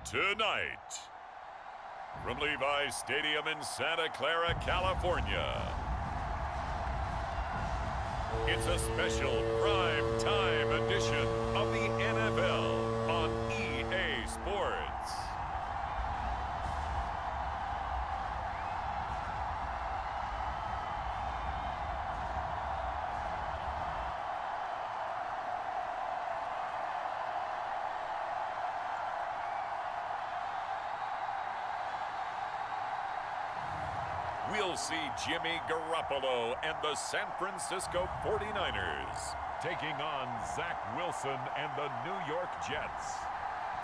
Tonight, from Levi's Stadium in Santa Clara, California, it's a special prime time edition of the NFL on EA Sports. We'll see Jimmy Garoppolo and the San Francisco 49ers taking on Zach Wilson and the New York Jets.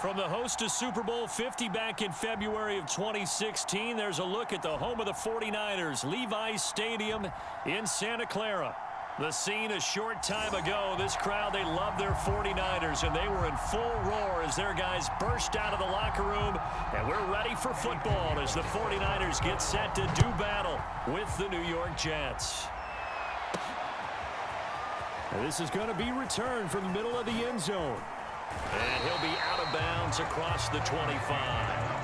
From the host to Super Bowl 50 back in February of 2016, there's a look at the home of the 49ers, Levi's Stadium in Santa Clara. The scene a short time ago, this crowd, they love their 49ers, and they were in full roar as their guys burst out of the locker room, and we're ready for football as the 49ers get set to do battle with the New York Jets. And this is going to be returned from the middle of the end zone. And he'll be out of bounds across the 25.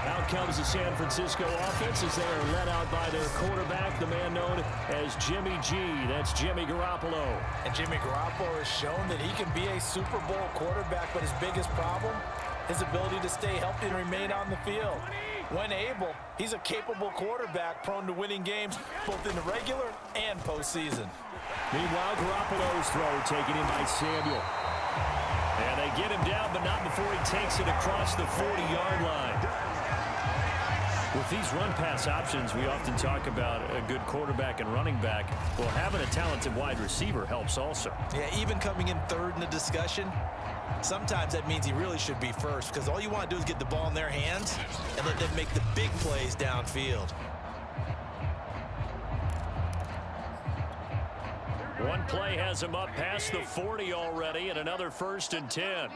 Out comes the San Francisco offense as they are led out by their quarterback, the man known as Jimmy G. That's Jimmy Garoppolo. And Jimmy Garoppolo has shown that he can be a Super Bowl quarterback, but his biggest problem, his ability to stay healthy and remain on the field. When able, he's a capable quarterback prone to winning games both in the regular and postseason. Meanwhile, Garoppolo's throw taken in by Samuel. And they get him down, but not before he takes it across the 40-yard line. With these run-pass options, we often talk about a good quarterback and running back. Well, having a talented wide receiver helps also. Yeah, even coming in third in the discussion, sometimes that means he really should be first, because all you want to do is get the ball in their hands and let them make the big plays downfield. One play has him up past the 40 already, and another 1st and 10.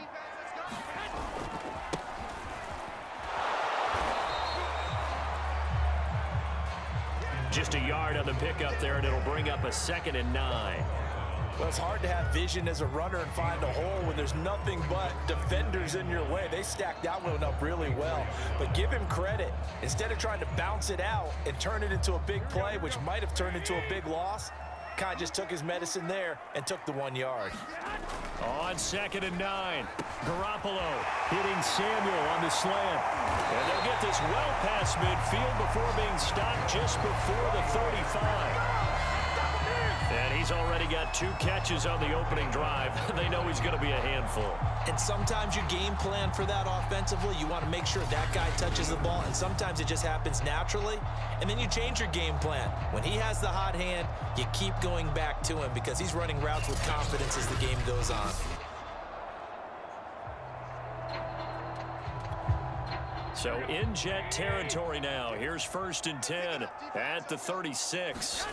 Just a yard on the pickup there, and it'll bring up a 2nd and 9. Well, it's hard to have vision as a runner and find a hole when there's nothing but defenders in your way. They stacked that one up really well. But give him credit. Instead of trying to bounce it out and turn it into a big play, which might have turned into a big loss, kind of just took his medicine there and took the 1 yard. On 2nd and 9, Garoppolo hitting Samuel on the slant. And they'll get this well past midfield before being stopped just before the 35. And he's already got 2 catches on the opening drive. They know he's going to be a handful. And sometimes you game plan for that offensively. You want to make sure that guy touches the ball, and sometimes it just happens naturally. And then you change your game plan. When he has the hot hand, you keep going back to him because he's running routes with confidence as the game goes on. So in Jet territory now. Here's 1st and 10 at the 36.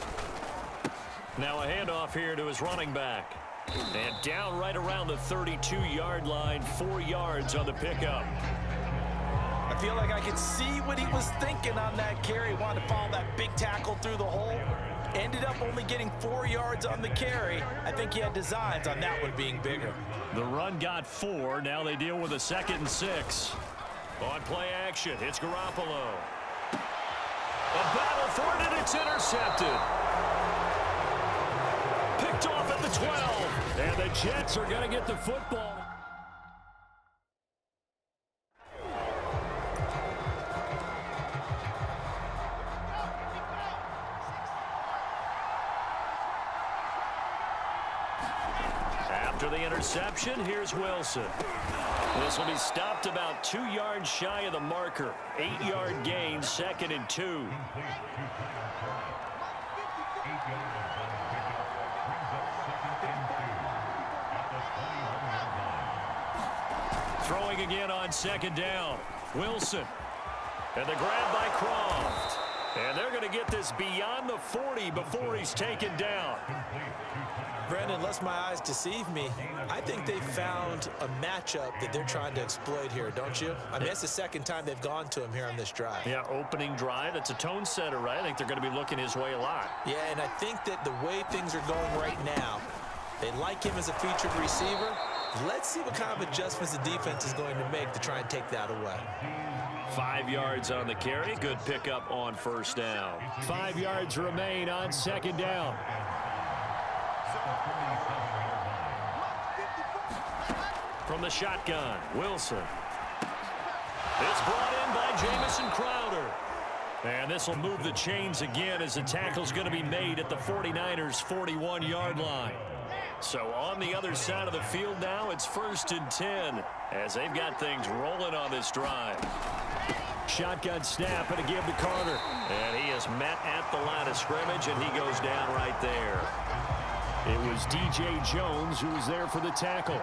Now a handoff here to his running back. And down right around the 32-yard line, 4 yards on the pickup. I feel like I could see what he was thinking on that carry. Wanted to follow that big tackle through the hole. Ended up only getting 4 yards on the carry. I think he had designs on that one being bigger. The run got 4. Now they deal with a 2nd and 6. On play action, it's Garoppolo. A battle for it, and it's intercepted. Picked off at the 12. And the Jets are going to get the football. After the interception, here's Wilson. This will be stopped about 2 yards shy of the marker. 8-yard gain, 2nd and 2. Throwing again on 2nd down. Wilson. And the grab by Croft. And they're going to get this beyond the 40 before he's taken down. Brandon, unless my eyes deceive me, I think they found a matchup that they're trying to exploit here, don't you? I mean, that's the 2nd time they've gone to him here on this drive. Yeah, opening drive. That's a tone setter, right? I think they're going to be looking his way a lot. Yeah, and I think that the way things are going right now, they like him as a featured receiver. Let's see what kind of adjustments the defense is going to make to try and take that away. 5 yards on the carry. Good pickup on first down. 5 yards remain on second down. From the shotgun, Wilson. It's brought in by Jamison Crowder. And this will move the chains again as the tackle's going to be made at the 49ers' 41-yard line. So on the other side of the field now, it's 1st and 10 as they've got things rolling on this drive. Shotgun snap and a give to Carter. And he is met at the line of scrimmage, and he goes down right there. It was D.J. Jones who was there for the tackle.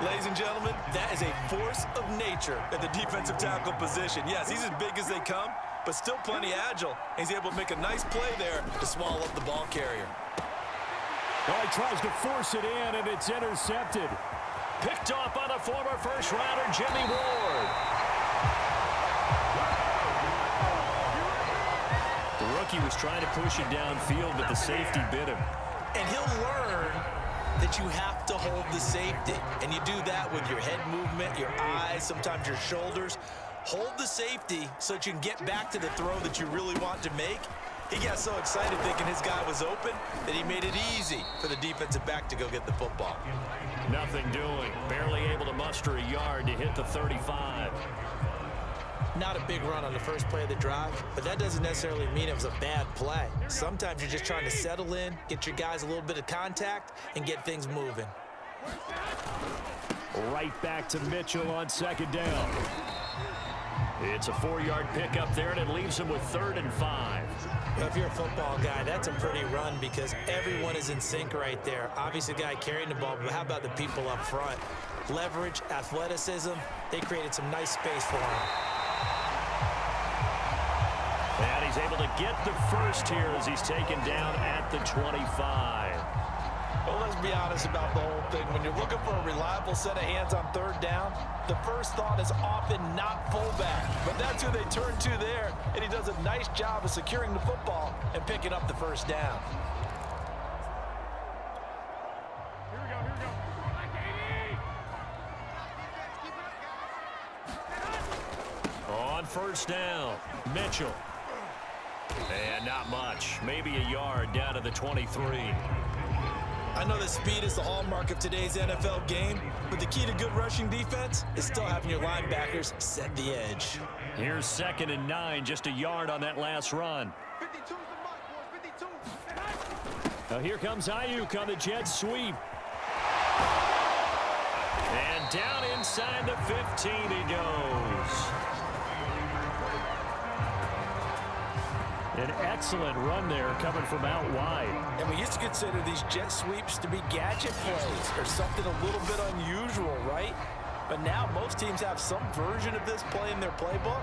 Ladies and gentlemen, that is a force of nature at the defensive tackle position. Yes, he's as big as they come, but still plenty agile. He's able to make a nice play there to swallow up the ball carrier. Oh, he tries to force it in, and it's intercepted. Picked off by the former first-rounder, Jimmy Ward. The rookie was trying to push it downfield, but the safety bit him. And he'll learn that you have to hold the safety. And you do that with your head movement, your eyes, sometimes your shoulders. Hold the safety so that you can get back to the throw that you really want to make. He got so excited thinking his guy was open that he made it easy for the defensive back to go get the football. Nothing doing. Barely able to muster a yard to hit the 35. Not a big run on the first play of the drive, but that doesn't necessarily mean it was a bad play. Sometimes you're just trying to settle in, get your guys a little bit of contact, and get things moving. Right back to Mitchell on second down. It's a 4-yard pickup there, and it leaves him with 3rd and 5. If you're a football guy, that's a pretty run because everyone is in sync right there. Obviously, the guy carrying the ball, but how about the people up front? Leverage, athleticism, they created some nice space for him. And he's able to get the first here as he's taken down at the 25. Well, let's be honest about the whole thing. When you're looking for a reliable set of hands on 3rd down, the first thought is often not fullback. But that's who they turn to there, and he does a nice job of securing the football and picking up the first down. Here we go. On first down, Mitchell. And not much. Maybe a yard down to the 23. I know that speed is the hallmark of today's NFL game, but the key to good rushing defense is still having your linebackers set the edge. Here's 2nd and 9, just a yard on that last run. 52's the mark, boys, 52. Now here comes Ayuk on the jet sweep. And down inside the 15 he goes. An excellent run there coming from out wide. And we used to consider these jet sweeps to be gadget plays or something a little bit unusual, right? But now most teams have some version of this play in their playbook.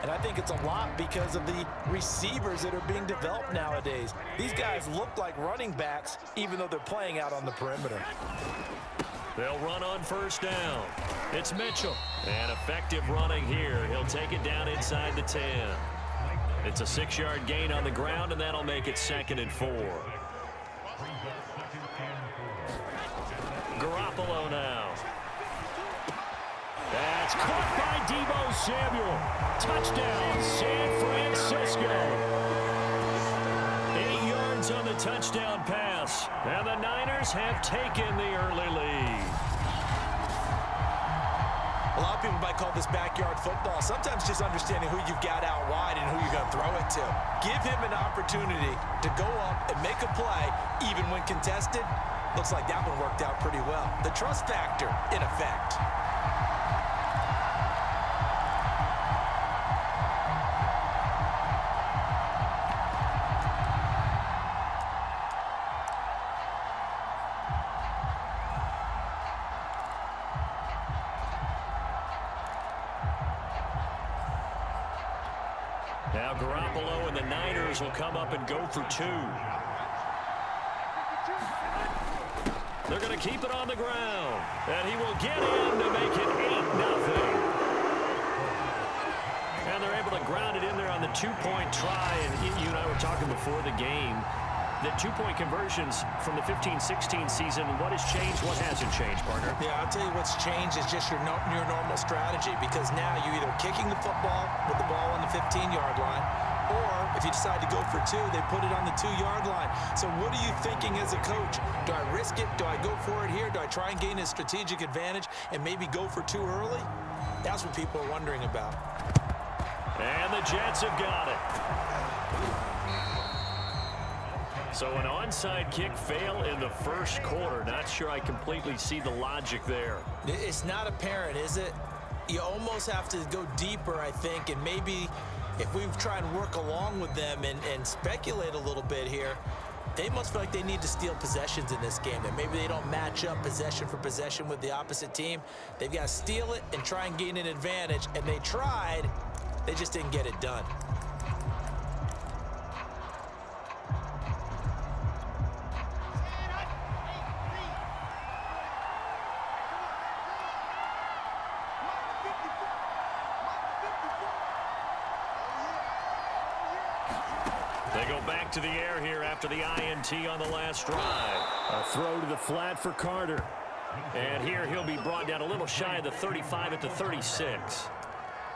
And I think it's a lot because of the receivers that are being developed nowadays. These guys look like running backs even though they're playing out on the perimeter. They'll run on first down. It's Mitchell. And effective running here. He'll take it down inside the 10. It's a 6-yard gain on the ground, and that'll make it 2nd and 4. Garoppolo now. That's caught by Deebo Samuel. Touchdown, San Francisco. 8 yards on the touchdown pass, and the Niners have taken the early lead. A lot of people might call this backyard football. Sometimes just understanding who you've got out wide and who you're going to throw it to. Give him an opportunity to go up and make a play, even when contested. Looks like that one worked out pretty well. The trust factor in effect. Now Garoppolo and the Niners will come up and go for 2. They're going to keep it on the ground. And he will get in to make it 8-0. And they're able to ground it in there on the 2-point try. And you and I were talking before the game. the two-point conversions from the 15-16 season. What has changed? What hasn't changed, partner? Yeah, I'll tell you what's changed is just your normal strategy, because now you're either kicking the football with the ball on the 15-yard line, or if you decide to go for two, they put it on the 2-yard line. So what are you thinking as a coach? Do I risk it? Do I go for it here? Do I try and gain a strategic advantage and maybe go for two early? That's what people are wondering about. And the Jets have got it. So an onside kick fail in the first quarter. Not sure I completely see the logic there. It's not apparent, is it? You almost have to go deeper, I think, and maybe if we try and work along with them and speculate a little bit here, they must feel like they need to steal possessions in this game, and maybe they don't match up possession for possession with the opposite team. They've got to steal it and try and gain an advantage, and they tried. They just didn't get it done. They go back to the air here after the INT on the last drive. A throw to the flat for Carter. And here he'll be brought down a little shy of the 35 at the 36.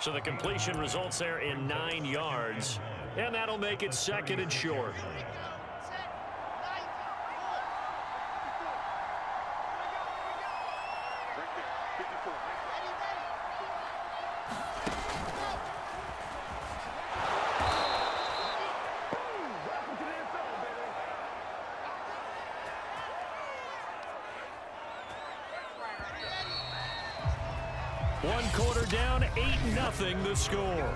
So the completion results there in 9 yards. And that'll make it second and short. One quarter down, 8-0 the score.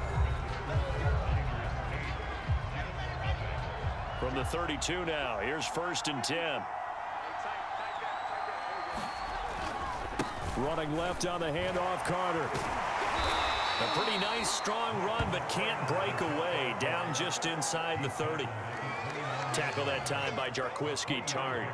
From the 32 now, here's 1st and 10. Running left on the handoff, Carter. A pretty nice, strong run, but can't break away. Down just inside the 30. Tackle that time by Jarquiski Tarn.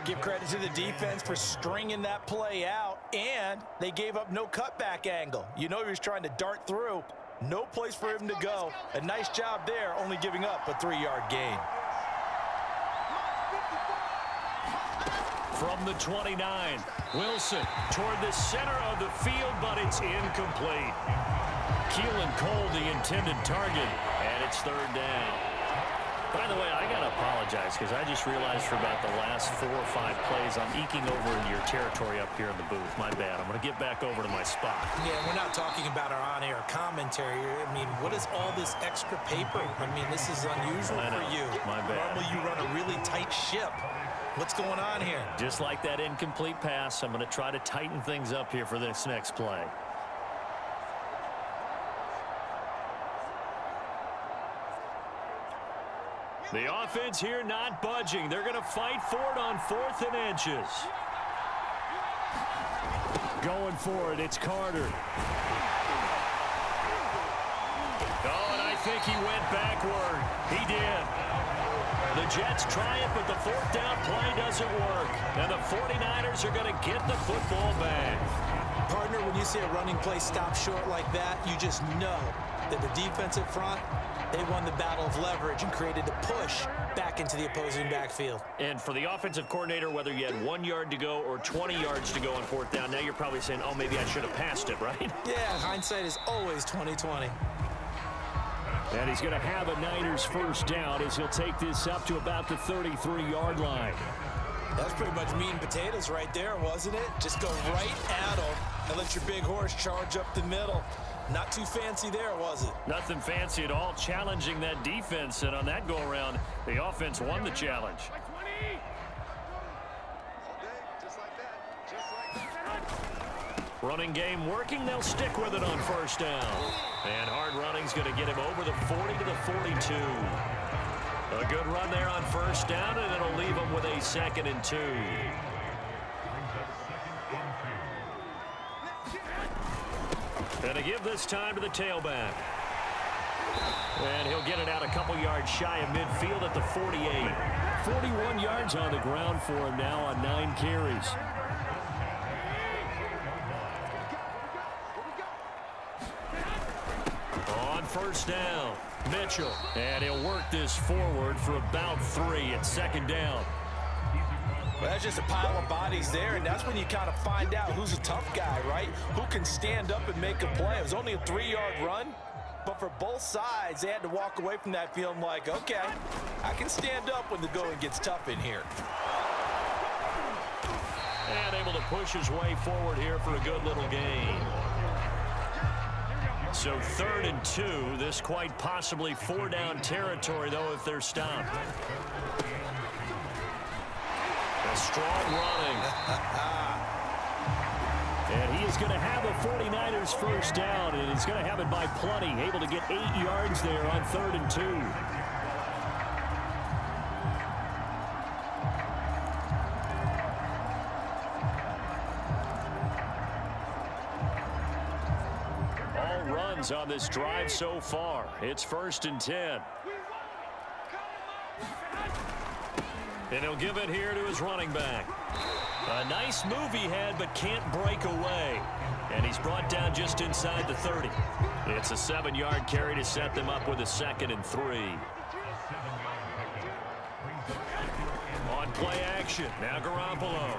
Give credit to the defense for stringing that play out, and they gave up no cutback angle. You know he was trying to dart through. No place for him to go. A nice job there, only giving up a 3-yard gain. From the 29, Wilson toward the center of the field, but it's incomplete. Keelan Cole, the intended target, and it's 3rd down. By the way, I got to apologize because I just realized for about the last 4 or 5 plays I'm eking over into your territory up here in the booth. My bad. I'm going to get back over to my spot. Yeah, we're not talking about our on-air commentary. I mean, what is all this extra paper? I mean, this is unusual for you. My bad. Normally you run a really tight ship. What's going on here? Just like that incomplete pass, I'm going to try to tighten things up here for this next play. The offense here not budging. They're going to fight for it on 4th and inches. Going for it, it's Carter. Oh, and I think he went backward. He did. The Jets try it, but the 4th down play doesn't work. And the 49ers are going to get the football back. Partner, when you see a running play stop short like that, you just know that the defensive front, they won the battle of leverage and created a push back into the opposing backfield. And for the offensive coordinator, whether you had 1 yard to go or 20 yards to go on 4th down, now you're probably saying, oh, maybe I should have passed it, right? Yeah, hindsight is always 20/20. And he's going to have a Niners 1st down as he'll take this up to about the 33-yard line. That's pretty much meat and potatoes right there, wasn't it? Just go right at him and let your big horse charge up the middle. Not too fancy there, was it? Nothing fancy at all, challenging that defense. And on that go-around, the offense won the challenge. Running game working. They'll stick with it on 1st down. And hard running's going to get him over the 40 to the 42. A good run there on 1st down, and it'll leave him with a 2nd and 2. And to give this time to the tailback. And he'll get it out a couple yards shy of midfield at the 48. 41 yards on the ground for him now on 9 carries. On first down, Mitchell. And he'll work this forward for about 3 at second down. Well, that's just a pile of bodies there, and that's when you kind of find out who's a tough guy, right? Who can stand up and make a play. It was only a 3-yard run, but for both sides, they had to walk away from that feeling like, okay, I can stand up when the going gets tough in here. And able to push his way forward here for a good little gain. So 3rd and 2. This quite possibly 4-down territory, though, if they're stopped. A strong running. And he is going to have a 49ers first down, and he's going to have it by plenty. Able to get 8 yards there on 3rd and 2. On this drive so far. It's 1st and 10. And he'll give it here to his running back. A nice move he had, but can't break away. And he's brought down just inside the 30. It's a 7-yard carry to set them up with a 2nd and 3. On play action, now Garoppolo.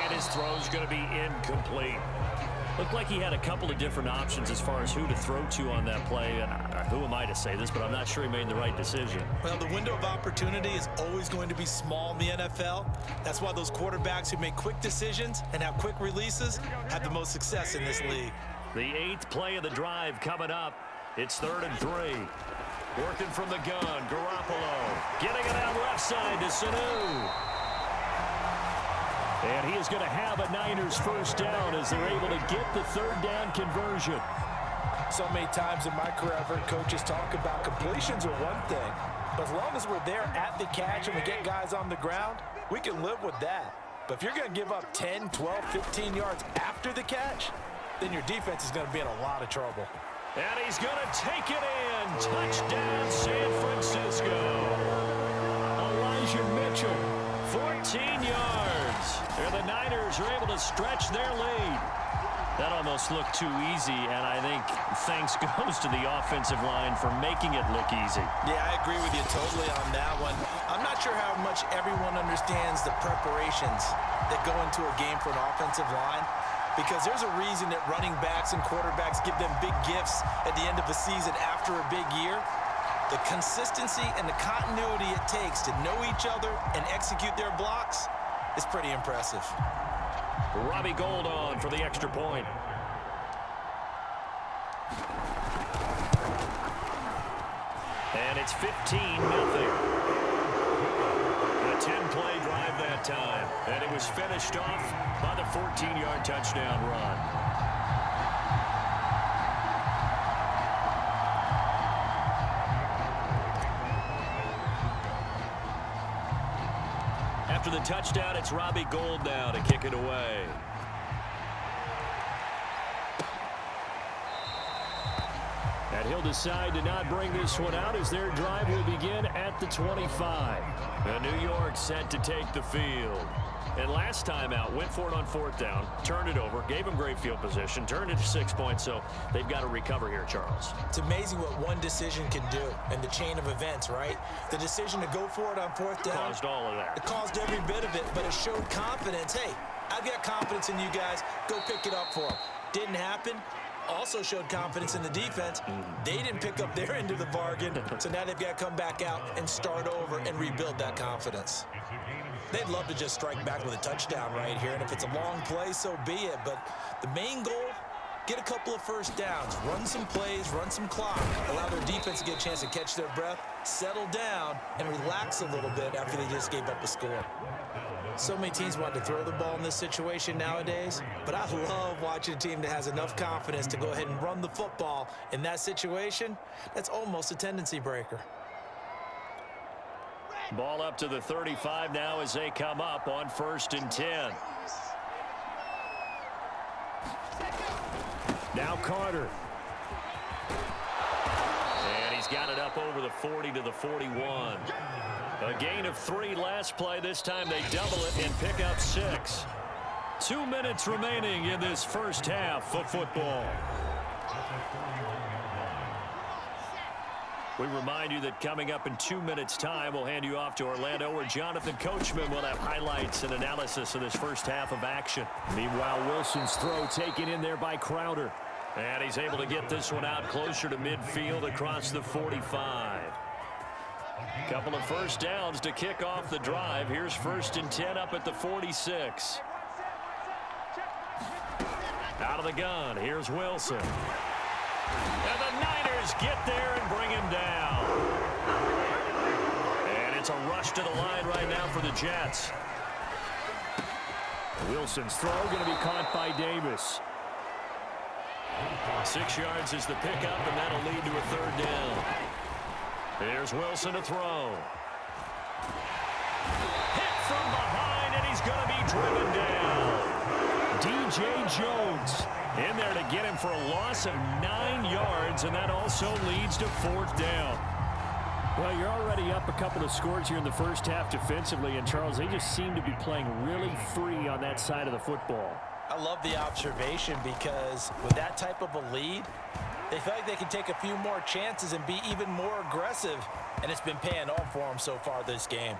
And his throw's going to be incomplete. Looked like he had a couple of different options as far as who to throw to on that play. And who am I to say this, but I'm not sure he made the right decision. Well, the window of opportunity is always going to be small in the NFL. That's why those quarterbacks who make quick decisions and have quick releases have the most success in this league. The 8th play of the drive coming up. It's 3rd and 3. Working from the gun, Garoppolo. Getting it out left side to Sanu. And he is going to have a Niners first down as they're able to get the 3rd down conversion. So many times in my career, I've heard coaches talk about completions are one thing. But as long as we're there at the catch and we get guys on the ground, we can live with that. But if you're going to give up 10, 12, 15 yards after the catch, then your defense is going to be in a lot of trouble. And he's going to take it in. Touchdown, San Francisco. Elijah Mitchell, 14 yards. And the Niners are able to stretch their lead. That almost looked too easy, and I think thanks goes to the offensive line for making it look easy. Yeah, I agree with you totally on that one. I'm not sure how much everyone understands the preparations that go into a game for an offensive line, because there's a reason that running backs and quarterbacks give them big gifts at the end of the season after a big year. The consistency and the continuity it takes to know each other and execute their blocks is pretty impressive. Robbie Gould on for the extra point. And it's 15-0. A 10-play drive that time. And it was finished off by the 14-yard touchdown run. After the touchdown, it's Robbie Gould now to kick it away. And he'll decide to not bring this one out as their drive will begin at the 25. And New York set to take the field. And last time out, went for it on 4th down, turned it over, gave them great field position, turned it to 6 points, so they've got to recover here, Charles. It's amazing what one decision can do in the chain of events, right? The decision to go for it on 4th down. Caused all of that. It caused every bit of it, but it showed confidence. Hey, I've got confidence in you guys. Go pick it up for them. Didn't happen. Also showed confidence in the defense. They didn't pick up their end of the bargain, so now they've got to come back out and start over and rebuild that confidence. They'd love to just strike back with a touchdown right here, and if it's a long play, so be it. But the main goal, get a couple of first downs, run some plays, run some clock, allow their defense to get a chance to catch their breath, settle down, and relax a little bit after they just gave up a score. So many teams want to throw the ball in this situation nowadays, but I love watching a team that has enough confidence to go ahead and run the football in that situation. That's almost a tendency breaker. Ball up to the 35 now as they come up on 1st and 10. Now Carter. And he's got it up over the 40 to the 41. A gain of 3 last play. This time they double it and pick up 6. 2 minutes remaining in this first half of football. We remind you that coming up in 2 minutes' time, we'll hand you off to Orlando, where Jonathan Coachman will have highlights and analysis of this first half of action. Meanwhile, Wilson's throw taken in there by Crowder. And he's able to get this one out closer to midfield across the 45. Couple of first downs to kick off the drive. Here's 1st and 10 up at the 46. Out of the gun, here's Wilson. And the Niners get there and bring him down. And it's a rush to the line right now for the Jets. Wilson's throw going to be caught by Davis. 6 yards is the pickup, and that'll lead to a 3rd down. Here's Wilson to throw. Hit from behind, and he's going to be driven down. DJ Jones in there to get him for a loss of 9 yards, and that also leads to 4th down. Well, you're already up a couple of scores here in the first half defensively, and Charles, they just seem to be playing really free on that side of the football. I love the observation, because with that type of a lead, they feel like they can take a few more chances and be even more aggressive, and it's been paying off for them so far this game.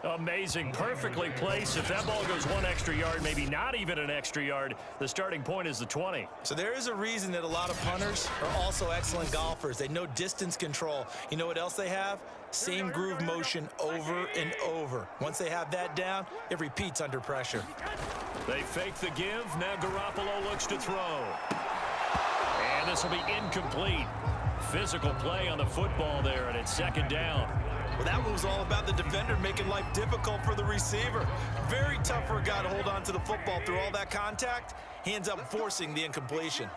Amazing, perfectly placed. If that ball goes 1 extra yard, maybe not even an extra yard, the starting point is the 20. So there is a reason that a lot of punters are also excellent golfers. They know distance control. You know what else they have? Same groove motion over and over. Once they have that down, it repeats under pressure. They fake the give. Now Garoppolo looks to throw. And this will be incomplete. Physical play on the football there, and it's 2nd down. Well, that one was all about the defender making life difficult for the receiver. Very tough for a guy to hold on to the football through all that contact. He ends up forcing the incompletion.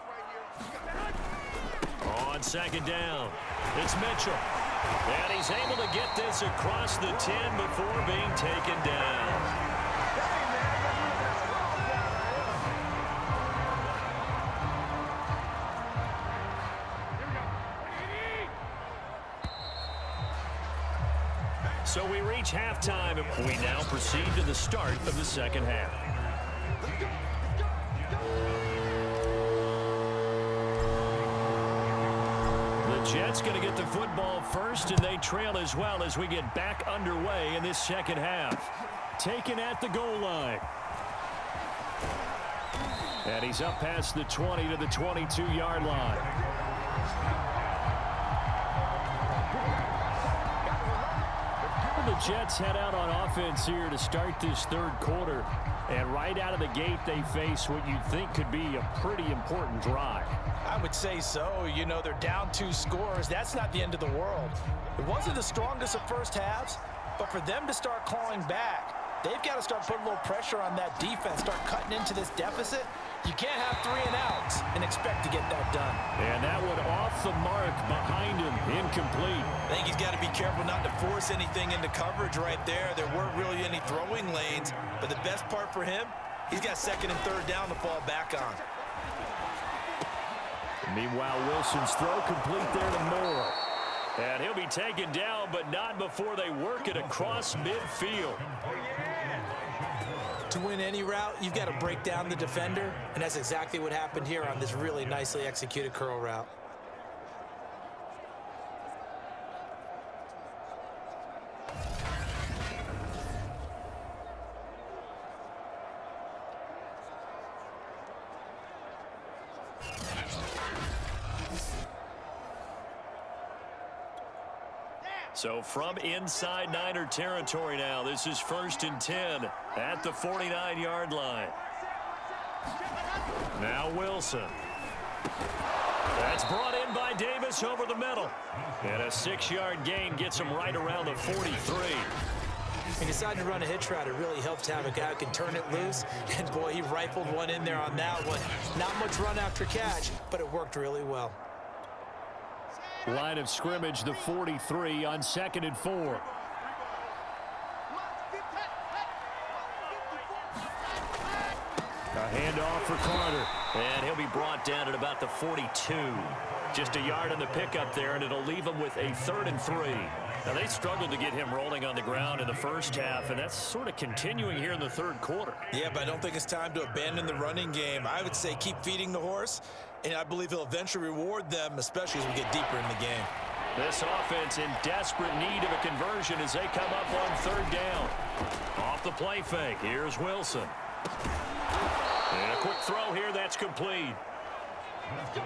On 2nd down, it's Mitchell. And he's able to get this across the 10 before being taken down. So we reach halftime, and we now proceed to the start of the second half. The Jets going to get the football first, and they trail as well as we get back underway in this second half. Taken at the goal line. And he's up past the 20 to the 22-yard line. The Jets head out on offense here to start this 3rd quarter. And right out of the gate, they face what you'd think could be a pretty important drive. I would say so. You know, they're down 2 scores. That's not the end of the world. It wasn't the strongest of first halves, but for them to start clawing back, they've got to start putting a little pressure on that defense, start cutting into this deficit. You can't have 3 and outs and expect to get that done. And that one off the mark behind him, incomplete. I think he's got to be careful not to force anything into coverage right there. There weren't really any throwing lanes, but the best part for him, he's got 2nd and 3rd down to fall back on. Meanwhile, Wilson's throw complete there to Moore. And he'll be taken down, but not before they work it across midfield. To win any route, you've got to break down the defender, and that's exactly what happened here on this really nicely executed curl route. So from inside Niner territory now, this is 1st and 10 at the 49-yard line. Now Wilson. That's brought in by Davis over the middle. And a 6-yard gain gets him right around the 43. He decided to run a hitch route. It really helps to have a guy who can turn it loose. And, boy, he rifled one in there on that one. Not much run after catch, but it worked really well. Line of scrimmage, the 43 on 2nd and 4. A handoff for Carter. And he'll be brought down at about the 42. Just a yard on the pickup there, and it'll leave him with a 3rd and 3. Now, they struggled to get him rolling on the ground in the first half, and that's sort of continuing here in the third quarter. Yeah, but I don't think it's time to abandon the running game. I would say keep feeding the horse, and I believe he'll eventually reward them, especially as we get deeper in the game. This offense in desperate need of a conversion as they come up on third down. Off the play fake, here's Wilson. And a quick throw here, that's complete.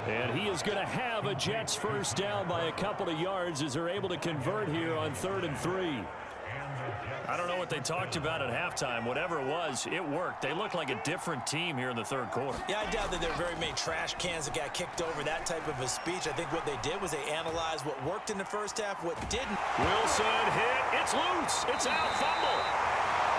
And he is going to have a Jets first down by a couple of yards as they're able to convert here on 3rd and 3. I don't know what they talked about at halftime. Whatever it was, it worked. They look like a different team here in the third quarter. Yeah, I doubt that there are very many trash cans that got kicked over, that type of a speech. I think what they did was they analyzed what worked in the first half, what didn't. Wilson hit. It's loose. It's out. Fumble.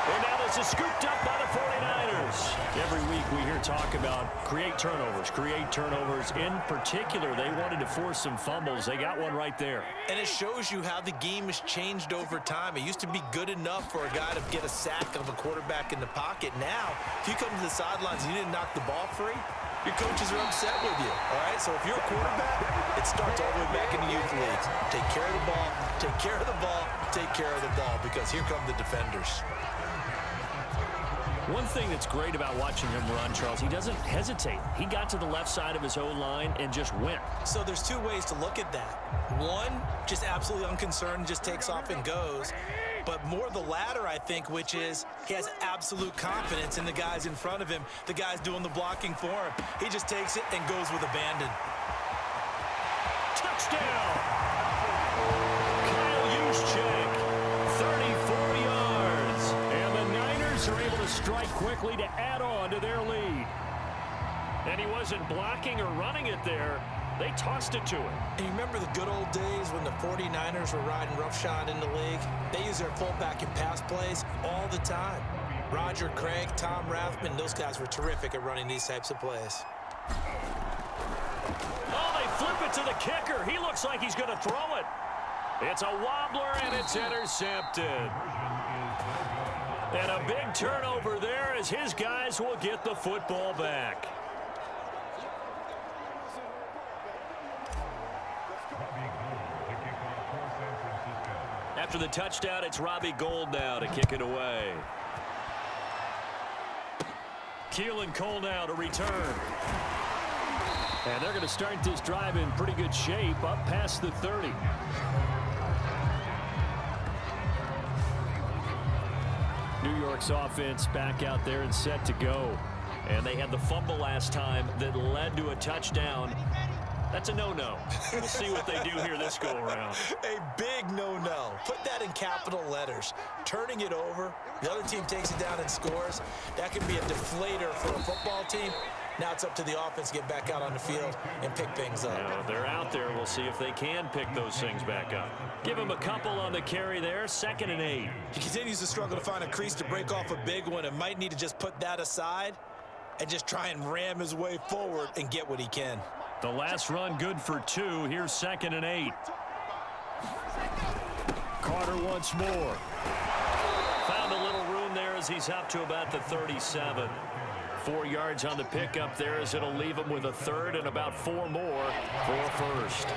And now this is scooped up by the 49ers. Every week we hear talk about create turnovers. In particular, they wanted to force some fumbles. They got one right there. And it shows you how the game has changed over time. It used to be good enough for a guy to get a sack of a quarterback in the pocket. Now, if you come to the sidelines and you didn't knock the ball free, your coaches are upset with you, all right? So if you're a quarterback, it starts all the way back in the youth leagues. Take care of the ball, take care of the ball, take care of the ball, because here come the defenders. One thing that's great about watching him run, Charles, he doesn't hesitate. He got to the left side of his O-line and just went. So there's two ways to look at that. One, just absolutely unconcerned, just takes off and goes. But more the latter, I think, which is he has absolute confidence in the guys in front of him, the guys doing the blocking for him. He just takes it and goes with abandon. Touchdown! Kyle Juszczyk, 34 yards. And the Niners are able to strike quickly to add on to their lead. And he wasn't blocking or running it there. They tossed it to him. And you remember the good old days when the 49ers were riding roughshod in the league? They use their fullback in pass plays all the time. Roger Craig, Tom Rathman, those guys were terrific at running these types of plays. Oh, they flip it to the kicker. He looks like he's going to throw it. It's a wobbler, and it's intercepted. And a big turnover there as his guys will get the football back. After the touchdown, it's Robbie Gould now to kick it away. Keelan Cole now to return. And they're going to start this drive in pretty good shape up past the 30. New York's offense back out there and set to go. And they had the fumble last time that led to a touchdown. That's a no-no. We'll see what they do here this go-around. A big no-no. Put that in capital letters. Turning it over, the other team takes it down and scores. That can be a deflator for a football team. Now it's up to the offense to get back out on the field and pick things up. Now, they're out there. We'll see if they can pick those things back up. Give him a couple on the carry there. 2nd and 8. He continues to struggle to find a crease to break off a big one and might need to just put that aside and just try and ram his way forward and get what he can. The last run good for 2. Here's 2nd and 8. Carter once more. Found a little room there as he's up to about the 37. 4 yards on the pickup there as it'll leave him with a 3rd and about 4 more for a first.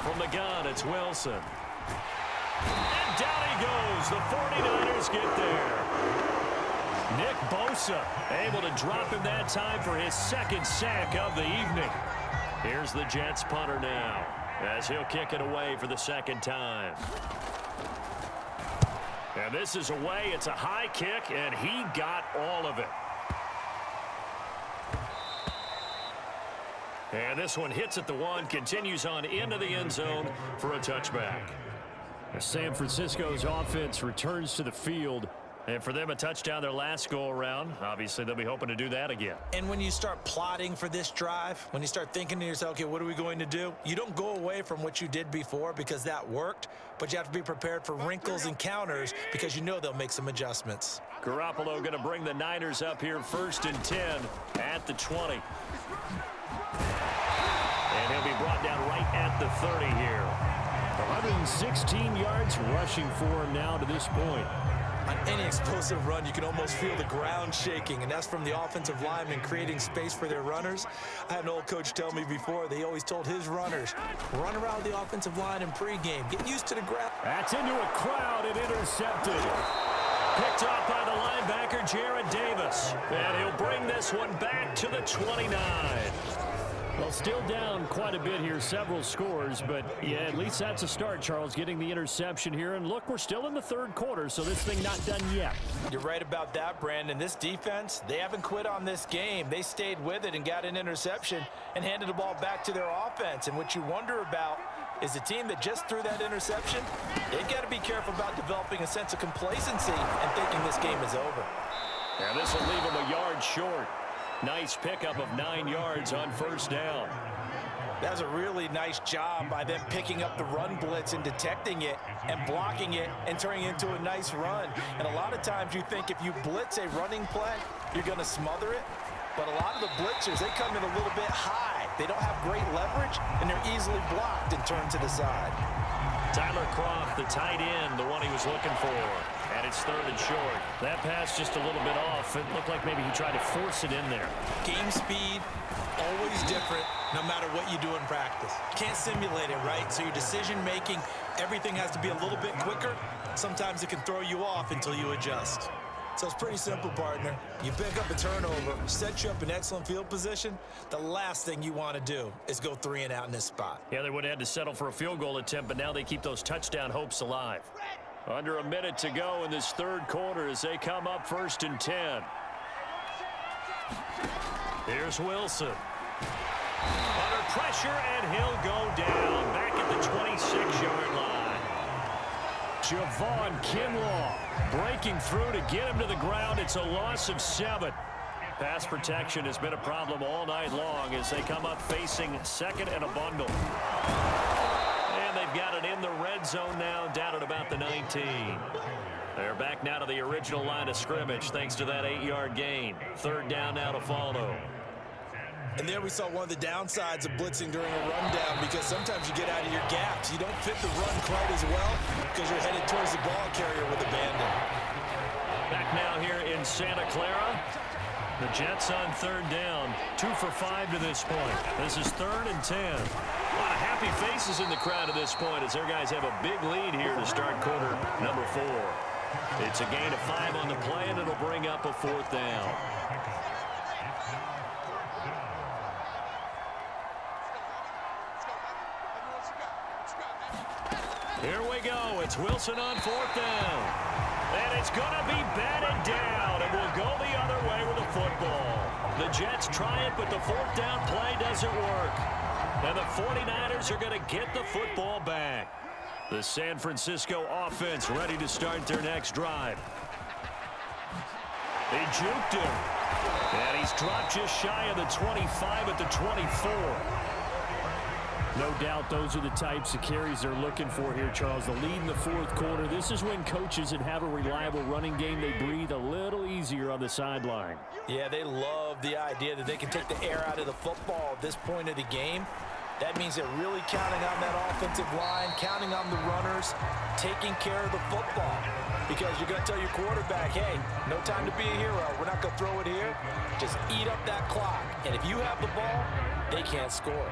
From the gun, it's Wilson. And down he goes. The 49ers get there. Nick Bosa able to drop him that time for his 2nd sack of the evening. Here's the Jets punter now as he'll kick it away for the 2nd time. And this is away. It's a high kick, and he got all of it. And this one hits at the 1, continues on into the end zone for a touchback. San Francisco's offense returns to the field. And for them, a touchdown their last go-around. Obviously, they'll be hoping to do that again. And when you start plotting for this drive, when you start thinking to yourself, okay, what are we going to do? You don't go away from what you did before because that worked, but you have to be prepared for wrinkles and counters because you know they'll make some adjustments. Garoppolo going to bring the Niners up here 1st and 10 at the 20. And he'll be brought down right at the 30 here. 116 yards rushing for him now to this point. On any explosive run, you can almost feel the ground shaking, and that's from the offensive linemen creating space for their runners. I had an old coach tell me before, they always told his runners, run around the offensive line in pregame. Get used to the ground. That's into a crowd and intercepted. Picked off by the linebacker, Jared Davis. And he'll bring this one back to the 29. Well, still down quite a bit here, several scores, but yeah, at least that's a start, Charles, getting the interception here. And look, we're still in the third quarter, so this thing not done yet. You're right about that, Brandon. This defense, they haven't quit on this game. They stayed with it and got an interception and handed the ball back to their offense. And what you wonder about is the team that just threw that interception, they've got to be careful about developing a sense of complacency and thinking this game is over. Now this will leave them a yard short. Nice pickup of 9 yards on first down. That's a really nice job by them picking up the run blitz and detecting it and blocking it and turning it into a nice run. And a lot of times you think if you blitz a running play, you're going to smother it. But a lot of the blitzers, they come in a little bit high. They don't have great leverage, and they're easily blocked and turned to the side. Tyler Croft, the tight end, the one he was looking for. And it's third and short. That pass just a little bit off. It looked like maybe he tried to force it in there. Game speed, always different, no matter what you do in practice. You can't simulate it, right? So your decision-making, everything has to be a little bit quicker. Sometimes it can throw you off until you adjust. So it's pretty simple, partner. You pick up a turnover, set you up in excellent field position. The last thing you want to do is go 3 and out in this spot. Yeah, they would have had to settle for a field goal attempt, but now they keep those touchdown hopes alive. Under a minute to go in this third quarter as they come up 1st and 10. Here's Wilson. Under pressure, and he'll go down. Back at the 26-yard line. Javon Kinlaw breaking through to get him to the ground. It's a loss of 7. Pass protection has been a problem all night long as they come up facing second and a bundle. They've got it in the red zone now, down at about the 19. They're back now to the original line of scrimmage thanks to that 8-yard gain. Third down now to follow. And there we saw one of the downsides of blitzing during a rundown, because sometimes you get out of your gaps. You don't fit the run quite as well because you're headed towards the ball carrier with abandon. Back now here in Santa Clara. The Jets on third down. 2 for 5 to this point. This is 3rd and 10. A lot of happy faces in the crowd at this point as their guys have a big lead here to start quarter number 4. It's a gain of 5 on the play, and it'll bring up a 4th down. Here we go. It's Wilson on 4th down. And it's going to be batted down, and we'll go the other way with the football. The Jets try it, but the 4th down play doesn't work. And the 49ers are going to get the football back. The San Francisco offense ready to start their next drive. They juked him. And he's dropped just shy of the 25 at the 24. No doubt those are the types of carries they're looking for here, Charles. The lead in the 4th quarter. This is when coaches that have a reliable running game, they breathe a little easier on the sideline. Yeah, they love the idea that they can take the air out of the football at this point of the game. That means they're really counting on that offensive line, counting on the runners, taking care of the football. Because you're going to tell your quarterback, hey, no time to be a hero. We're not going to throw it here. Just eat up that clock. And if you have the ball, they can't score.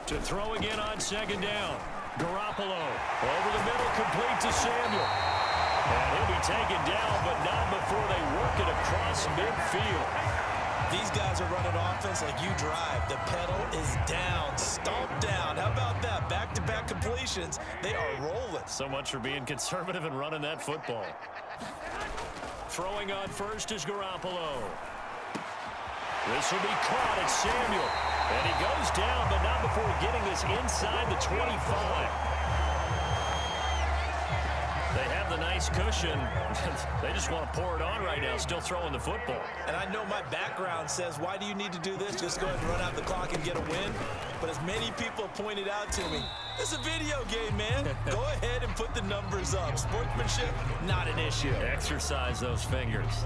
To throw again on 2nd down. Garoppolo over the middle, complete to Samuel. And he'll be taken down, but not before they work it across midfield. These guys are running offense like you drive. The pedal is down, stomped down. How about that? Back-to-back completions. They are rolling. So much for being conservative and running that football. Throwing on first is Garoppolo. This will be caught at Samuel. And he goes down, but not before getting this inside the 25. They have the nice cushion. They just want to pour it on right now, still throwing the football. And I know my background says, why do you need to do this? Just go ahead and run out the clock and get a win. But as many people pointed out to me, it's a video game, man. Go ahead and put the numbers up. Sportsmanship, not an issue. Exercise those fingers.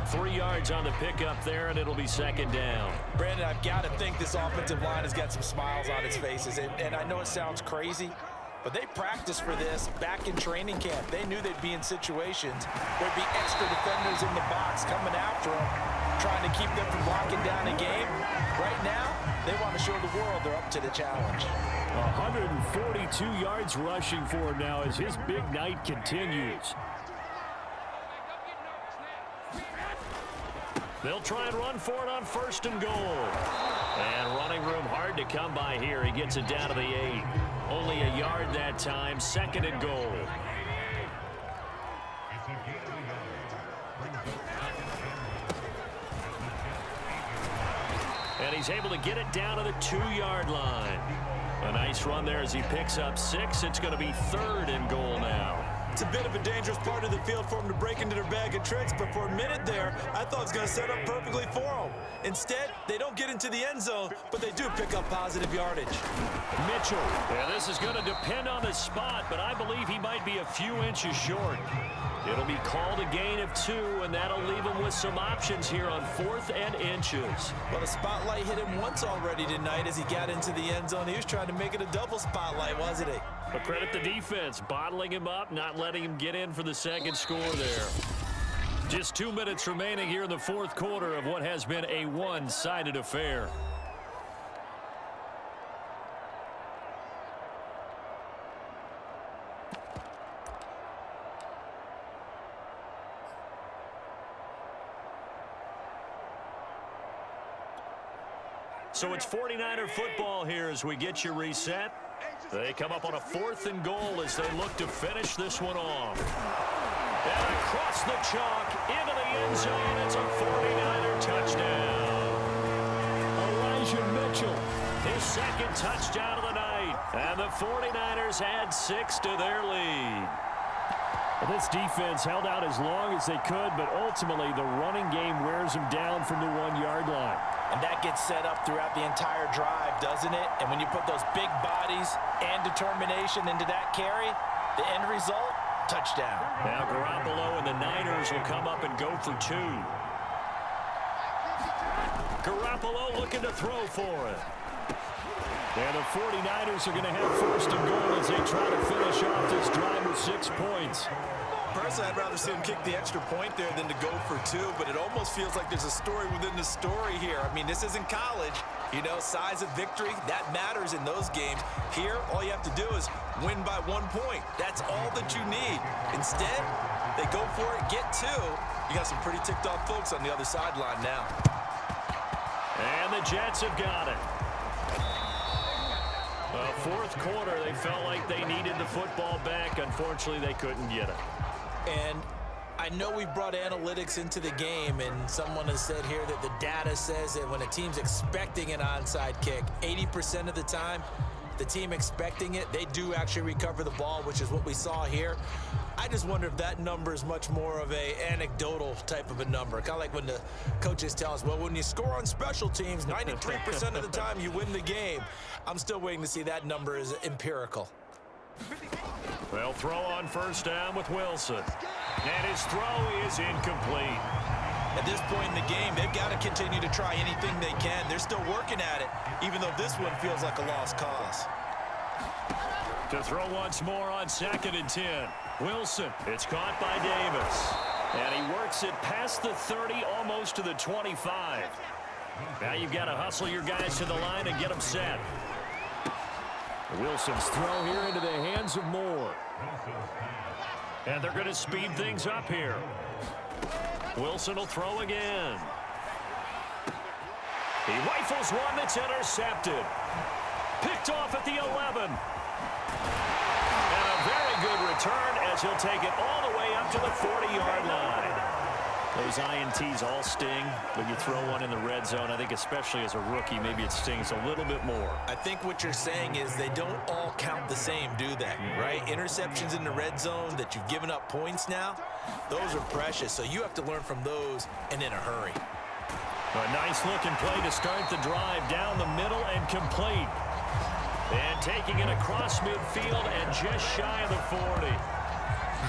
3 yards on the pickup there, and it'll be 2nd down. Brandon, I've got to think this offensive line has got some smiles on its faces. And I know it sounds crazy, But they practiced for this back in training camp. They knew they'd be in situations where there'd be extra defenders in the box coming after them, trying to keep them from locking down a game. Right now, they want to show the world they're up to the challenge. 142 yards rushing for him now as his big night continues. They'll try and run for it on 1st and goal. And running room hard to come by here. He gets it down to the 8. Only a yard that time. 2nd and goal. And he's able to get it down to the 2-yard line. A nice run there as he picks up 6. It's going to be 3rd and goal now. It's a bit of a dangerous part of the field for them to break into their bag of tricks, but for a minute there, I thought it was going to set up perfectly for them. Instead, they don't get into the end zone, but they do pick up positive yardage. Mitchell. Yeah, this is going to depend on the spot, but I believe he might be a few inches short. It'll be called a gain of 2, and that'll leave him with some options here on 4th and inches. Well, the spotlight hit him once already tonight as he got into the end zone. He was trying to make it a double spotlight, wasn't he? But credit the defense, bottling him up, not letting him get in for the 2nd score there. Just 2 minutes remaining here in the 4th quarter of what has been a one-sided affair. So it's 49er football here as we get you reset. They come up on a 4th and goal as they look to finish this one off. And across the chalk into the end zone. It's a 49er touchdown. Elijah Mitchell, his 2nd touchdown of the night. And the 49ers add 6 to their lead. This defense held out as long as they could, but ultimately the running game wears them down from the 1-yard line. And that gets set up throughout the entire drive, doesn't it? And when you put those big bodies and determination into that carry, the end result, touchdown. Now Garoppolo and the Niners will come up and go for 2. Garoppolo looking to throw for it. And the 49ers are going to have 1st and goal as they try to finish off this drive with 6 points. Personally, I'd rather see him kick the extra point there than to go for 2, but it almost feels like there's a story within the story here. I mean, this isn't college. You know, size of victory, that matters in those games. Here, all you have to do is win by 1 point. That's all that you need. Instead, they go for it, get 2. You got some pretty ticked off folks on the other sideline now. And the Jets have got it. The 4th quarter, they felt like they needed the football back. Unfortunately, they couldn't get it. And I know we brought analytics into the game, and someone has said here that the data says that when a team's expecting an onside kick, 80% of the time, the team expecting it, they do actually recover the ball, which is what we saw here. I just wonder if that number is much more of a anecdotal type of a number. Kind of like when the coaches tell us, well, when you score on special teams, 93% of the time you win the game. I'm still waiting to see that number is empirical. They'll throw on 1st down with Wilson. And his throw is incomplete. At this point in the game, they've got to continue to try anything they can. They're still working at it, even though this one feels like a lost cause. To throw once more on 2nd and 10. Wilson, it's caught by Davis. And he works it past the 30, almost to the 25. Now you've got to hustle your guys to the line and get them set. Wilson's throw here into the hands of Moore. And they're going to speed things up here. Wilson will throw again. He rifles one that's intercepted. Picked off at the 11. And a very good return as he'll take it all the way up to the 40-yard line. Those INTs all sting when you throw one in the red zone. I think especially as a rookie, maybe it stings a little bit more. I think what you're saying is they don't all count the same, do they? Right? Interceptions in the red zone that you've given up points now, those are precious. So you have to learn from those and in a hurry. A nice looking play to start the drive down the middle and complete. And taking it across midfield and just shy of the 40.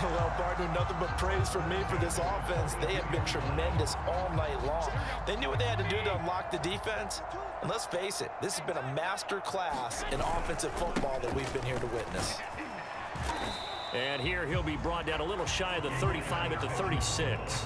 Well, partner, nothing but praise from me for this offense. They have been tremendous all night long. They knew what they had to do to unlock the defense. And let's face it, this has been a master class in offensive football that we've been here to witness. And here he'll be brought down a little shy of the 35 at the 36.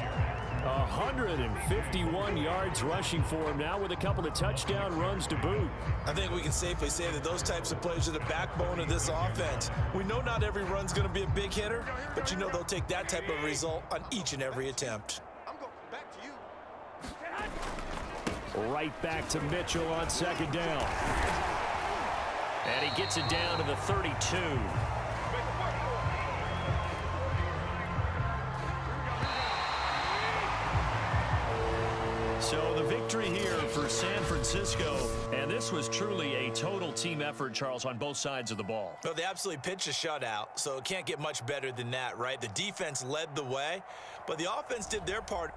151 yards rushing for him now with a couple of touchdown runs to boot. I think we can safely say that those types of plays are the backbone of this offense. We know not every run's going to be a big hitter, but you know they'll take that type of result on each and every attempt. I'm going back to you. Right back to Mitchell on second down. And he gets it down to the 32. So the victory here for San Francisco, and this was truly a total team effort, Charles, on both sides of the ball. Well, they absolutely pitched a shutout, so it can't get much better than that, right? The defense led the way, but the offense did their part.